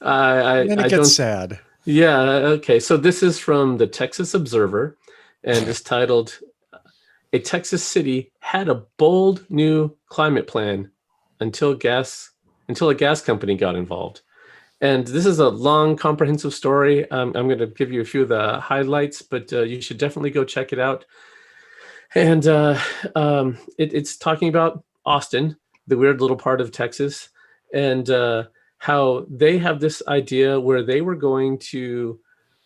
And then it I gets don't. sad. Yeah. Okay. So this is from the Texas Observer, and is titled "A Texas City Had a Bold New Climate Plan Until Gas Until a Gas Company Got Involved." And this is a long, comprehensive story. I'm going to give you a few of the highlights, but you should definitely go check it out. And it's talking about Austin, the weird little part of Texas, and how they have this idea where they were going to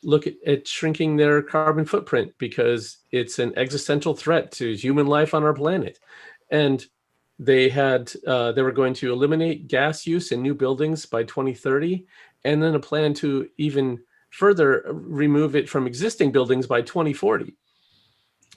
look at shrinking their carbon footprint because it's an existential threat to human life on our planet. And they were going to eliminate gas use in new buildings by 2030, and then a plan to even further remove it from existing buildings by 2040.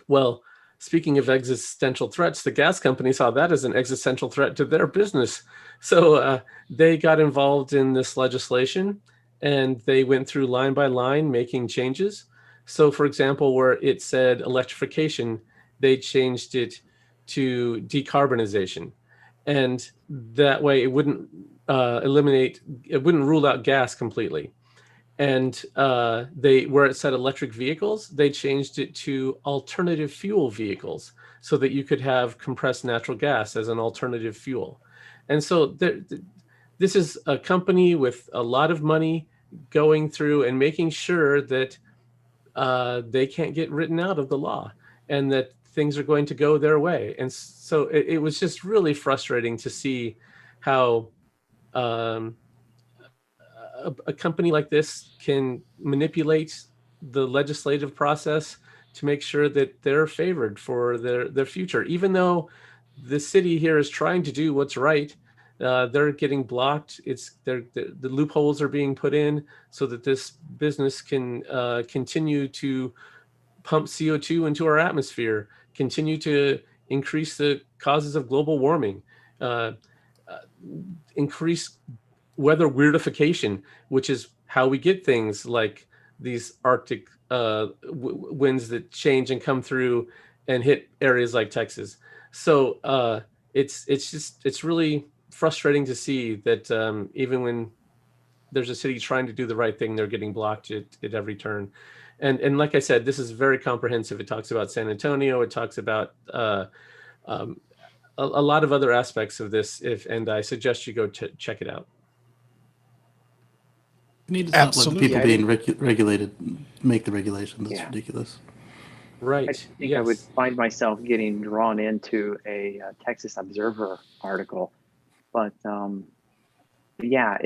Well, speaking of existential threats, the gas company saw that as an existential threat to their business. So they got involved in this legislation, and they went through line by line making changes. So, for example, where it said electrification, they changed it to decarbonization. And that way it wouldn't it wouldn't rule out gas completely. And they where it said electric vehicles, they changed it to alternative fuel vehicles so that you could have compressed natural gas as an alternative fuel. And so this is a company with a lot of money going through and making sure that they can't get written out of the law, and that things are going to go their way. And so it was just really frustrating to see how um, a company like this can manipulate the legislative process to make sure that they're favored for their future. Even though the city here is trying to do what's right, they're getting blocked. The loopholes are being put in so that this business can continue to pump CO2 into our atmosphere, continue to increase the causes of global warming, uh, uh, increase weather weirdification, which is how we get things like these Arctic winds that change and come through and hit areas like Texas. So it's really frustrating to see that even when there's a city trying to do the right thing, they're getting blocked at every turn. And like I said, this is very comprehensive. It talks about San Antonio. It talks about um, a lot of other aspects of this. And I suggest you go check it out. We need to stop letting Absolutely. people being regulated make the regulations. That's Yeah. ridiculous. Right. I think I would find myself getting drawn into a Texas Observer article, but yeah,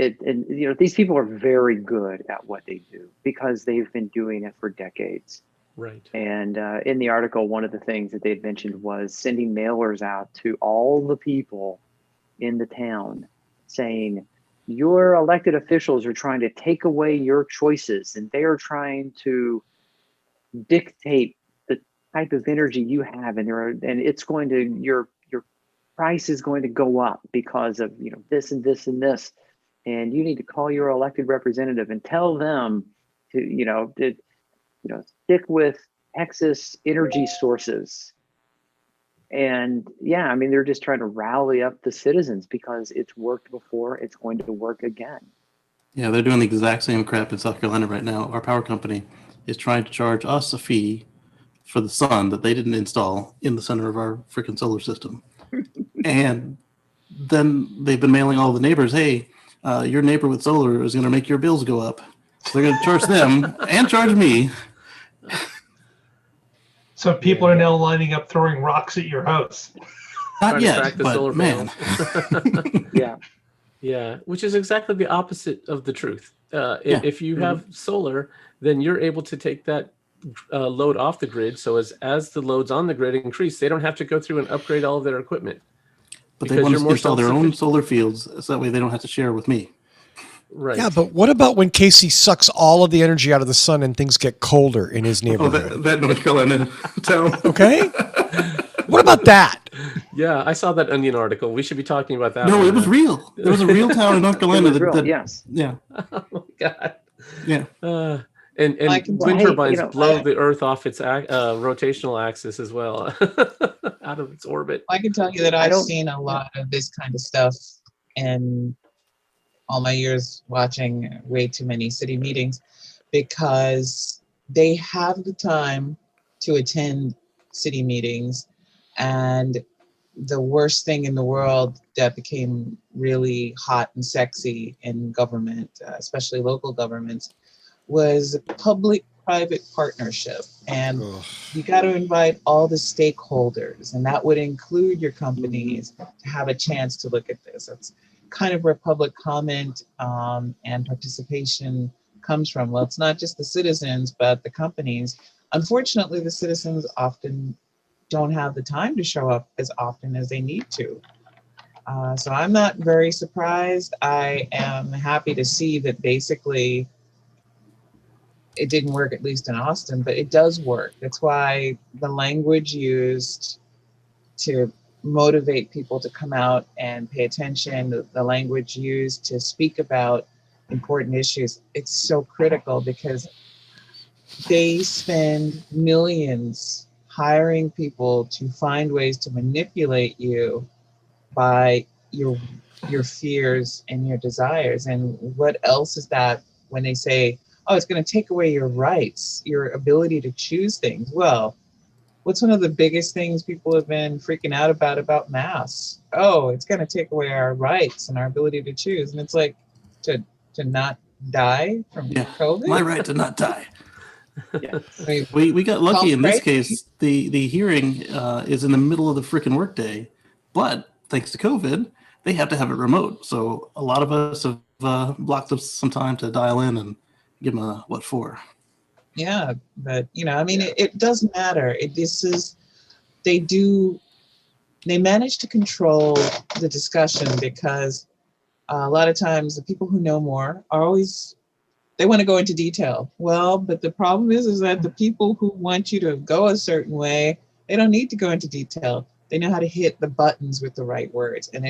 these people are very good at what they do because they've been doing it for decades. Right. And in the article, one of the things that they'd mentioned was sending mailers out to all the people in the town saying, your elected officials are trying to take away your choices and they are trying to dictate the type of energy you have, and it's going to your price is going to go up because of this and this and this, and you need to call your elected representative and tell them to stick with Texas energy sources. And yeah, I mean, they're just trying to rally up the citizens because it's worked before, it's going to work again. Yeah, they're doing the exact same crap in South Carolina right now. Our power company is trying to charge us a fee for the sun that they didn't install in the center of our freaking solar system. And then they've been mailing all the neighbors, hey, your neighbor with solar is going to make your bills go up. So they're going to charge them and charge me. So people are now lining up throwing rocks at your house. Not yet, but man. Yeah. Yeah, which is exactly the opposite of the truth. If you have solar, then you're able to take that load off the grid. So as the loads on the grid increase, they don't have to go through and upgrade all of their equipment. But they want to install their own solar fields, so that way they don't have to share with me. Right. Yeah, but what about when Casey sucks all of the energy out of the sun and things get colder in his neighborhood? Oh, that North Carolina town. Okay. What about that? Yeah, I saw that Onion article. We should be talking about that. No, it was real. There was a real town in North Carolina. Yes. Yeah. Oh my God. Yeah. And wind turbines blow the Earth off its rotational axis as well, out of its orbit. I can tell you that I've seen a lot of this kind of stuff, and all my years watching way too many city meetings, because they have the time to attend city meetings. And the worst thing in the world that became really hot and sexy in government, especially local governments, was public-private partnership. And Ugh. you got to invite all the stakeholders, and that would include your companies, to have a chance to look at this. That's kind of where public comment and participation comes from. Well, it's not just the citizens, but the companies. Unfortunately, the citizens often don't have the time to show up as often as they need to. So I'm not very surprised. I am happy to see that basically it didn't work, at least in Austin, but it does work. That's why the language used to motivate people to come out and pay attention, the language used to speak about important issues, it's so critical, because they spend millions hiring people to find ways to manipulate you by your fears and your desires. And what else is that when they say, oh, it's going to take away your rights, your ability to choose things? Well, what's one of the biggest things people have been freaking out about masks? Oh, it's going to take away our rights and our ability to choose. And it's like, to not die from Yeah, COVID? my right to not die. Yeah. I mean, We got lucky Call in this crazy. case. The hearing is in the middle of the freaking workday, but thanks to COVID, they have to have it remote. So a lot of us have blocked up some time to dial in and give them a what for. yeah, but I mean, it doesn't matter. They manage to control the discussion, because a lot of times the people who know more are always, they want to go into detail. Well, but the problem is that the people who want you to go a certain way, they don't need to go into detail. They know how to hit the buttons with the right words. And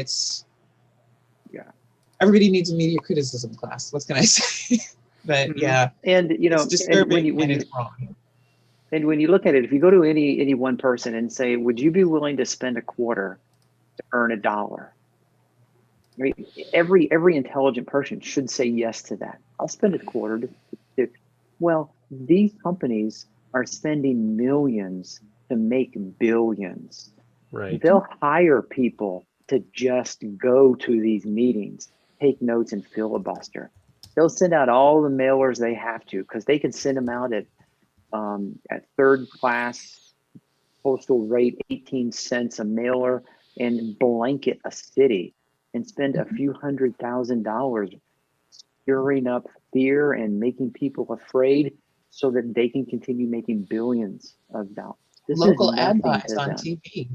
everybody needs a media criticism class. What can I say? But yeah, And it's disturbing and when and you it's wrong. and when you look at it, if you go to any one person and say, would you be willing to spend a quarter to earn $1? I mean, every intelligent person should say yes to that. I'll spend a quarter to well, these companies are spending millions to make billions. Right. They'll hire people to just go to these meetings, take notes, and filibuster. They'll send out all the mailers they have to, because they can send them out at third class postal rate, 18 cents a mailer, and blanket a city and spend a few $100,000 stirring up fear and making people afraid so that they can continue making billions of dollars. This is Local ad nothing buys to on them. TV.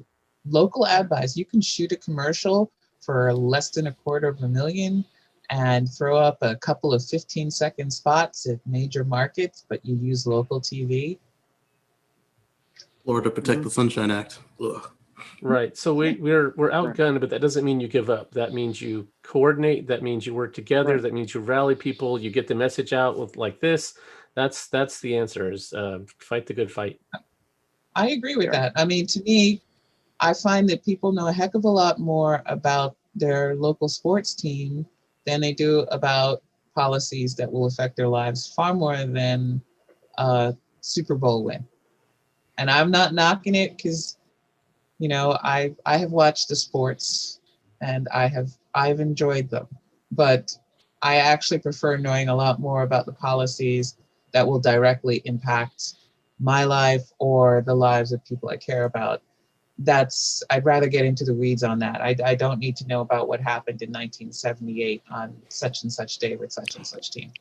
Local ad buys. You can shoot a commercial for less than $250,000 and throw up a couple of 15-second spots at major markets, but you use local TV. Florida Protect the Sunshine Act. Ugh. Right. So we're outgunned, but that doesn't mean you give up. That means you coordinate. That means you work together. Right. That means you rally people. You get the message out with like this. That's the answer, is fight the good fight. I agree with Sure. that. I mean, to me, I find that people know a heck of a lot more about their local sports team than they do about policies that will affect their lives, far more than a Super Bowl win. And I'm not knocking it, because I have watched the sports and I've enjoyed them, but I actually prefer knowing a lot more about the policies that will directly impact my life or the lives of people I care about. I'd rather get into the weeds on that. I don't need to know about what happened in 1978 on such and such day with such and such team.